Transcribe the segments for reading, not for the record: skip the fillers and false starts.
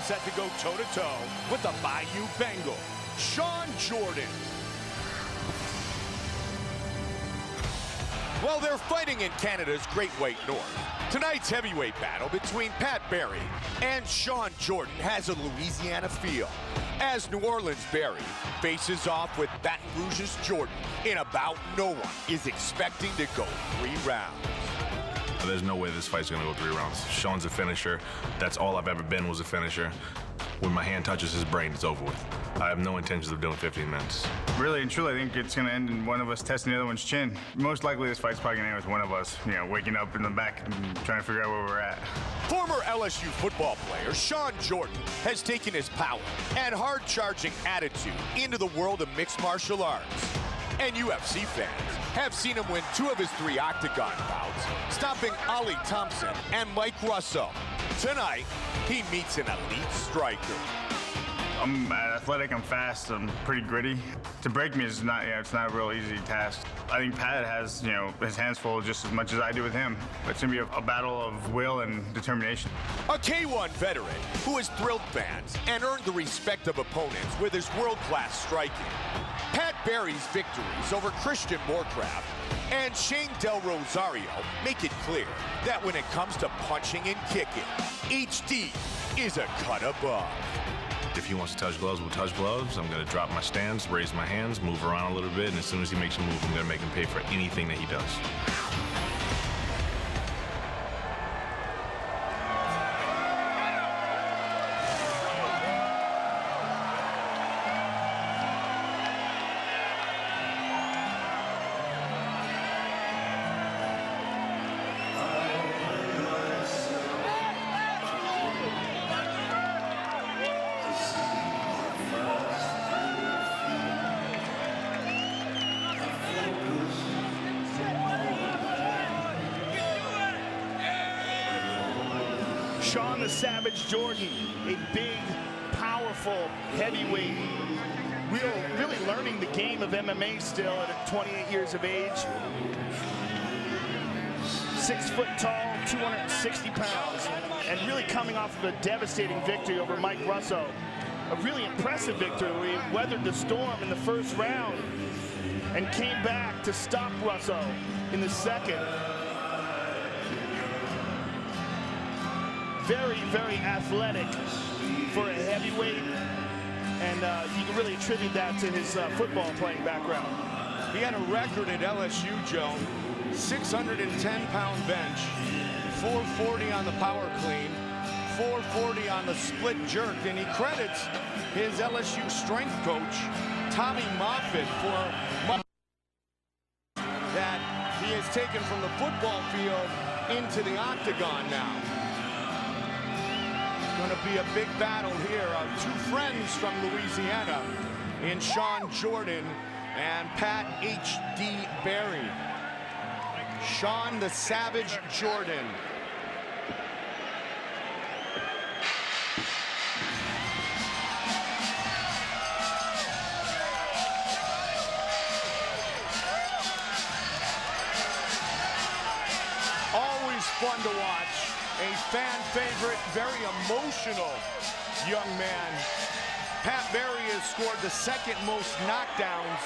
is set to go toe-to-toe with the Bayou Bengal, Shawn Jordan. Well, they're fighting in Canada's Great White North. Tonight's heavyweight battle between Pat Barry and Shawn Jordan has a Louisiana feel, as New Orleans' Barry faces off with Baton Rouge's Jordan in a bout no one is expecting to go 3 rounds. There's no way this fight's gonna go 3 rounds. Shawn's a finisher. That's all I've ever been, was a finisher. When my hand touches his brain, it's over with. I have no intentions of doing 15 minutes. Really and truly, I think it's gonna end in one of us testing the other one's chin. Most likely this fight's probably gonna end with one of us, waking up in the back and trying to figure out where we're at. Former LSU football player Shawn Jordan has taken his power and hard-charging attitude into the world of mixed martial arts. And UFC fans have seen him win 2 of his 3 octagon bouts, stopping Ali Thompson and Mike Russo. Tonight, he meets an elite striker. I'm athletic, I'm fast, I'm pretty gritty. To break me is not, it's not a real easy task. I think Pat has, his hands full just as much as I do with him. It's gonna be a battle of will and determination. A K1 veteran who has thrilled fans and earned the respect of opponents with his world-class striking. Pat Barry's victories over Christian Morecraft and Shane Del Rosario make it clear that when it comes to punching and kicking, HD is a cut above. If he wants to touch gloves, we'll touch gloves. I'm gonna drop my stance, raise my hands, move around a little bit, and as soon as he makes a move, I'm gonna make him pay for anything that he does. Shawn the Savage Jordan, a big, powerful heavyweight, really learning the game of MMA still at 28 years of age. 6 foot tall, 260 pounds, and really coming off of a devastating victory over Mike Russo. A really impressive victory where he weathered the storm in the first round and came back to stop Russo in the second. Very, very athletic for a heavyweight, and you can really attribute that to his football playing background. He had a record at LSU, Joe, 610-pound bench, 440 on the power clean, 440 on the split jerk, and he credits his LSU strength coach, Tommy Moffitt, for that he has taken from the football field into the octagon now. Going to be a big battle here of 2 friends from Louisiana in Shawn Jordan and Pat H.D. Barry. Shawn the Savage Jordan. Always fun to watch. A fan favorite, very emotional young man. Pat Barry has scored the 2nd most knockdowns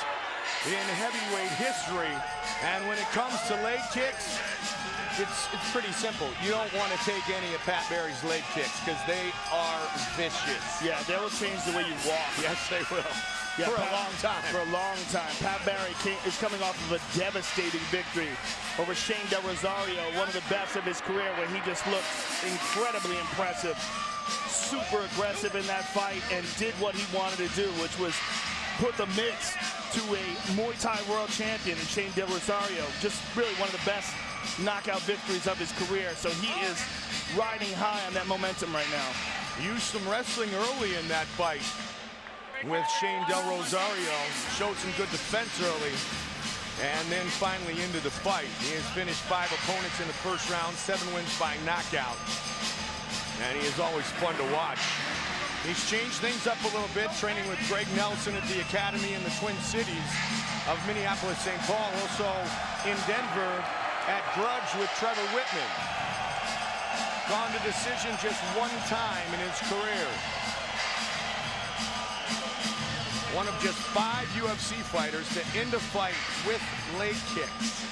in heavyweight history. And when it comes to leg kicks, it's pretty simple. You don't want to take any of Pat Barry's leg kicks because they are vicious. Yeah, they will change the way you walk. Yes, they will. Yeah, for a long time. For a long time. Pat Barry is coming off of a devastating victory over Shane Del Rosario, one of the best of his career, where he just looked incredibly impressive. Super aggressive in that fight and did what he wanted to do, which was put the mitts to a Muay Thai world champion in Shane Del Rosario. Just really one of the best knockout victories of his career. So he is riding high on that momentum right now. Used some wrestling early in that fight with Shane Del Rosario. Showed some good defense early, and then finally into the fight. He has finished 5 opponents in the first round, 7 wins by knockout, and he is always fun to watch. He's changed things up a little bit, training with Greg Nelson at the Academy in the Twin Cities of Minneapolis, St. Paul, also in Denver at Grudge with Trevor Whitman. gone to decision just one time in his career. One of just 5 UFC fighters to end a fight with leg kicks.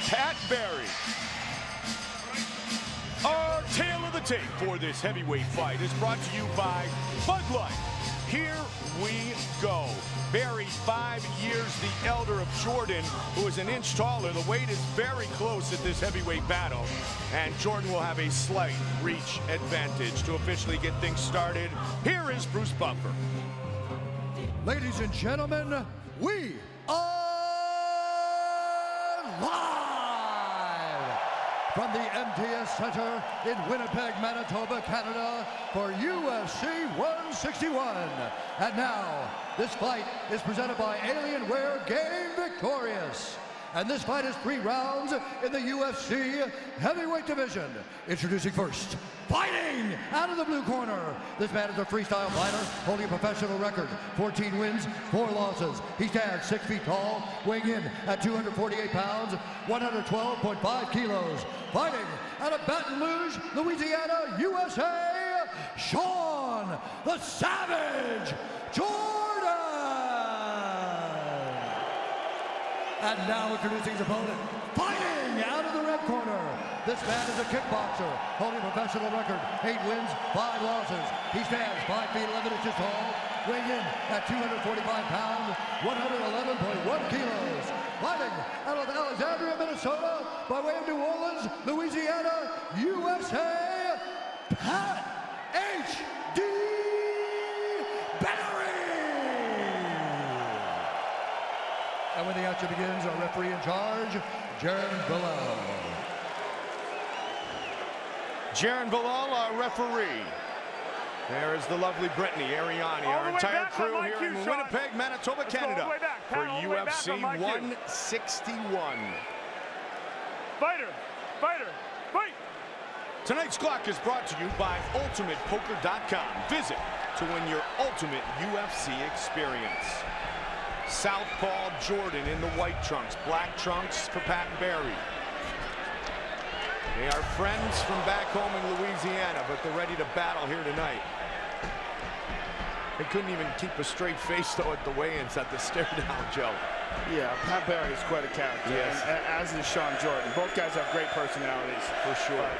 Pat Barry. Our tale of the tape for this heavyweight fight is brought to you by Bud Light. Here we go. Barry, 5 years the elder of Jordan, who is an inch taller. The weight is very close at this heavyweight battle, and Jordan will have a slight reach advantage. To officially get things started, here is Bruce Buffer. Ladies and gentlemen, we are live from the MTS Center in Winnipeg, Manitoba, Canada for UFC 161. And now, this fight is presented by Alienware Game Victorious. And this fight is 3 rounds in the UFC heavyweight division. Introducing first, fighting out of the blue corner. This man is a freestyle fighter, holding a professional record, 14 wins, 4 losses. He stands 6 feet tall, weighing in at 248 pounds, 112.5 kilos. Fighting out of Baton Rouge, Louisiana, USA, Shawn, the Savage Jordan. And now introducing his opponent, fighting out of the red corner. This man is a kickboxer, holding a professional record, 8 wins, 5 losses. He stands 5 feet 11 inches tall, weighing in at 245 pounds, 111.1 kilos. Fighting out of Alexandria, Minnesota, by way of New Orleans, Louisiana, USA, Pat H.D. Barry. And when the action begins, our referee in charge, Jaron Bilal. Jaron Bilal, our referee. There is the lovely Brittany Ariani, our entire crew here in Winnipeg, Manitoba, Canada, for UFC 161. Fighter, fight! Tonight's clock is brought to you by UltimatePoker.com. Visit to win your ultimate UFC experience. Southpaw Jordan in the white trunks, black trunks for Pat Barry. They are friends from back home in Louisiana, but they're ready to battle here tonight. They couldn't even keep a straight face, though, at the weigh-ins at the stare-down, Joe. Yeah, Pat Barry is quite a character, yes. And as is Shawn Jordan. Both guys have great personalities. For sure.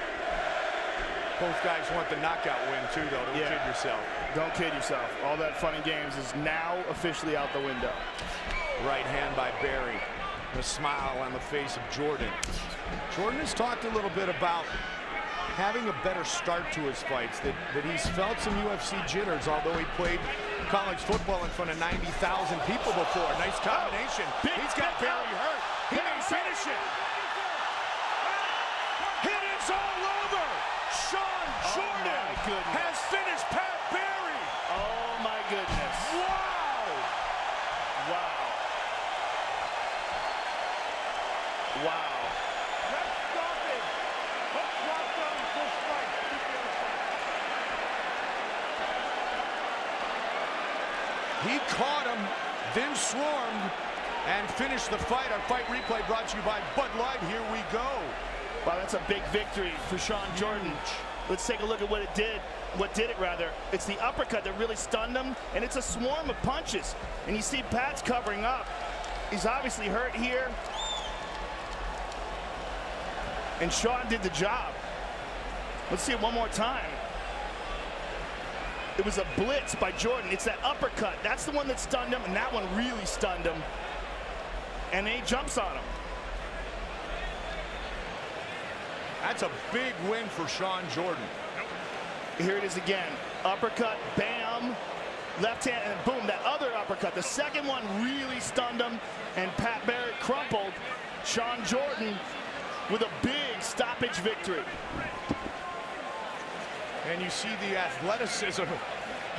Both guys want the knockout win, too, though. Don't kid yourself. Don't kid yourself. All that fun and games is now officially out the window. Right hand by Barry. A smile on the face of Jordan. Jordan has talked a little bit about having a better start to his fights, that he's felt some UFC jitters, although he played college football in front of 90,000 people before. Nice combination. He's got Barry hurt. He may finish it. It is all over. Shawn Jordan has finished Pat Barry. Oh my goodness. Wow. Wow. Wow. Let's stop it. Let's drop down this fight. He caught him, then swarmed, and finished the fight. Our fight replay brought to you by Bud Light. Here we go. Wow, that's a big victory for Shawn Jordan. Let's take a look at what it did. What did it, rather? It's the uppercut that really stunned him, and it's a swarm of punches. And you see Pat's covering up. He's obviously hurt here. And Shawn did the job. Let's see it one more time. It was a blitz by Jordan. It's that uppercut. That's the one that stunned him, and that one really stunned him. And then he jumps on him. That's a big win for Shawn Jordan. Here it is again. Uppercut, bam, left hand, and boom, that other uppercut. The second one really stunned him, and Pat Barry crumpled Shawn Jordan with a big stoppage victory. And you see the athleticism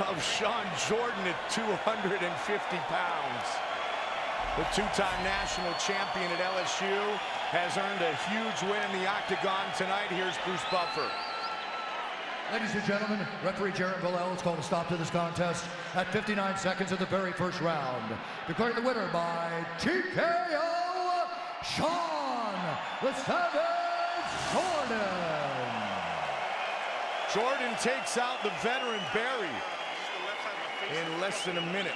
of Shawn Jordan at 250 pounds. The two-time national champion at LSU has earned a huge win in the octagon tonight. Here's Bruce Buffer. Ladies and gentlemen, referee Jaron Bilal has called a stop to this contest at 59 seconds of the very first round. Declaring the winner by TKO, Shawn the Savage Jordan. Jordan takes out the veteran Barry in less than a minute.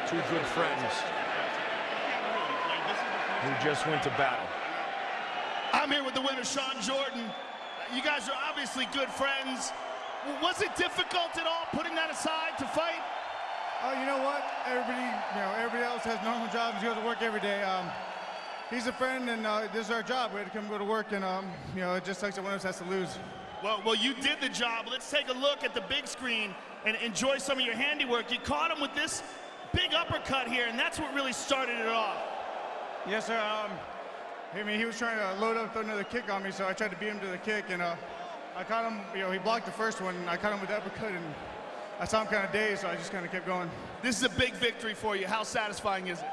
Two good friends who just went to battle. I'm here with the winner, Shawn Jordan. You guys are obviously good friends. Was it difficult at all putting that aside to fight? Oh, you know what? Everybody else has normal jobs and goes to work every day. He's a friend, and this is our job. We had to come go to work, and it just sucks that one of us has to lose. Well, you did the job. Let's take a look at the big screen and enjoy some of your handiwork. You caught him with this big uppercut here, and that's what really started it off. Yes, sir. I mean, he was trying to load up another kick on me, so I tried to beat him to the kick, and I caught him. He blocked the first one, and I caught him with the uppercut, and I saw him kind of dazed, so I just kind of kept going. This is a big victory for you. How satisfying is it?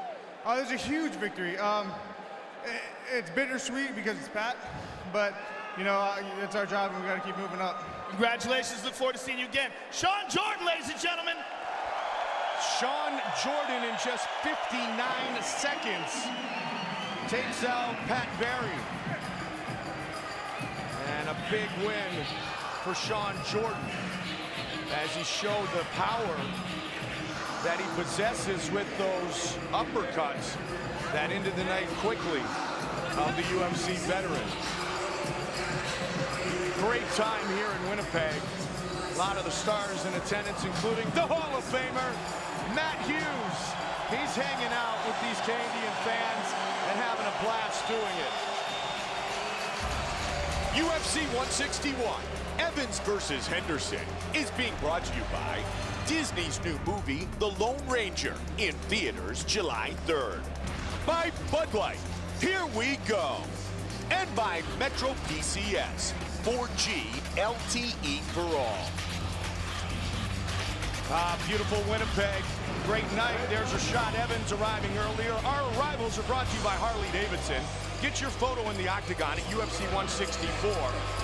Oh, this is a huge victory. It's bittersweet because it's Pat, but it's our job, and we got to keep moving up. Congratulations. Look forward to seeing you again. Shawn Jordan, ladies and gentlemen. Shawn Jordan in just 59 seconds takes out Pat Barry. And a big win for Shawn Jordan as he showed the power that he possesses with those uppercuts that ended the night quickly of the UFC veteran. Great time here in Winnipeg. A lot of the stars in attendance, including the Hall of Famer, Matt Hughes. He's hanging out with these Canadian fans and having a blast doing it. UFC 161, Evans versus Henderson, is being brought to you by Disney's new movie, The Lone Ranger, in theaters July 3rd. By Bud Light, here we go. And by Metro PCS, 4G LTE for all. Beautiful Winnipeg. Great night. There's Rashad Evans arriving earlier. Our arrivals are brought to you by Harley-Davidson. Get your photo in the octagon at UFC 164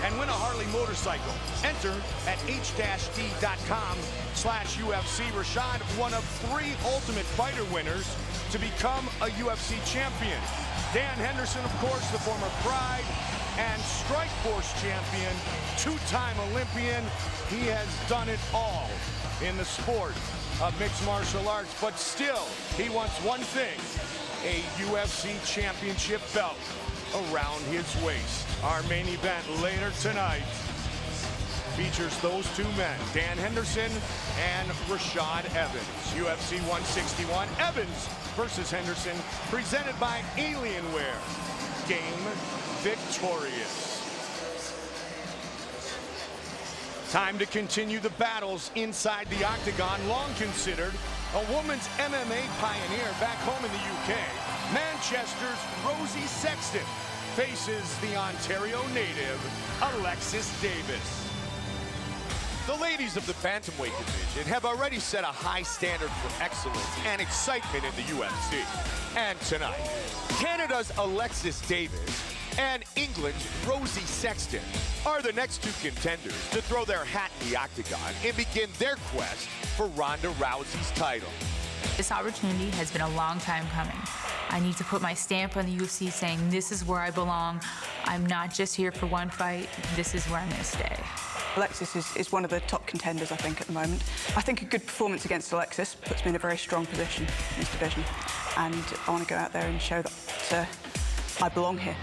and win a Harley motorcycle. Enter at h-d.com/UFC. Rashad, one of 3 Ultimate Fighter winners to become a UFC champion. Dan Henderson, of course, the former Pride and Strikeforce champion, 2-time Olympian. He has done it all in the sport of mixed martial arts, but still, he wants one thing: a UFC championship belt around his waist. Our main event later tonight features those two men, Dan Henderson and Rashad Evans. UFC 161, Evans versus Henderson, presented by Alienware. Game victorious. Time to continue the battles inside the octagon. Long considered a woman's MMA pioneer back home in the UK, Manchester's Rosie Sexton faces the Ontario native, Alexis Davis. The ladies of the bantamweight division have already set a high standard for excellence and excitement in the UFC. And tonight, Canada's Alexis Davis and England's Rosie Sexton are the next 2 contenders to throw their hat in the octagon and begin their quest for Ronda Rousey's title. This opportunity has been a long time coming. I need to put my stamp on the UFC saying this is where I belong. I'm not just here for one fight. This is where I'm going to stay. Alexis is one of the top contenders, I think, at the moment. I think a good performance against Alexis puts me in a very strong position in this division. And I want to go out there and show that I belong here.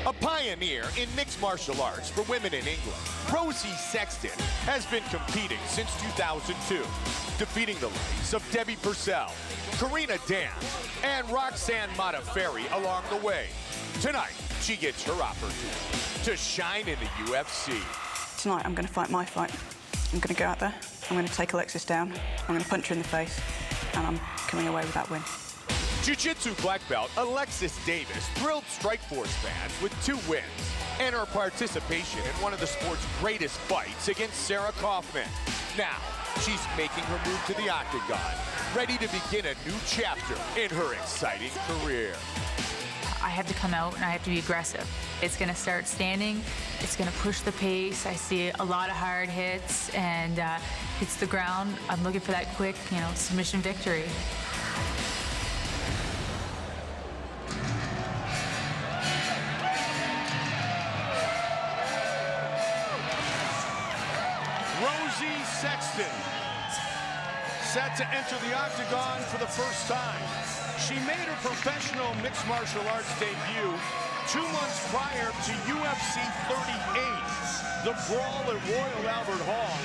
A pioneer in mixed martial arts for women in England, Rosie Sexton has been competing since 2002, defeating the likes of Debbie Purcell, Karina Dan, and Roxanne Modafferi along the way. Tonight, she gets her opportunity to shine in the UFC. Tonight, I'm going to fight my fight. I'm going to go out there, I'm going to take Alexis down, I'm going to punch her in the face, and I'm coming away with that win. Jiu-Jitsu black belt Alexis Davis thrilled Strikeforce fans with 2 wins and her participation in one of the sport's greatest fights against Sarah Kaufman. Now, she's making her move to the octagon, ready to begin a new chapter in her exciting career. I have to come out and I have to be aggressive. It's going to start standing. It's going to push the pace. I see a lot of hard hits and hits the ground. I'm looking for that quick, submission victory. UFC Sexton, set to enter the octagon for the first time. She made her professional mixed martial arts debut 2 months prior to UFC 38, the brawl at Royal Albert Hall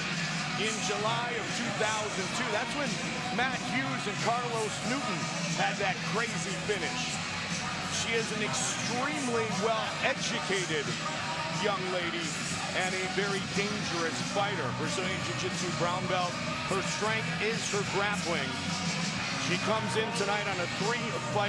in July of 2002. That's when Matt Hughes and Carlos Newton had that crazy finish. She is an extremely well-educated young lady and a very dangerous fighter. Brazilian Jiu-Jitsu brown belt. Her strength is her grappling. She comes in tonight on a 3-fight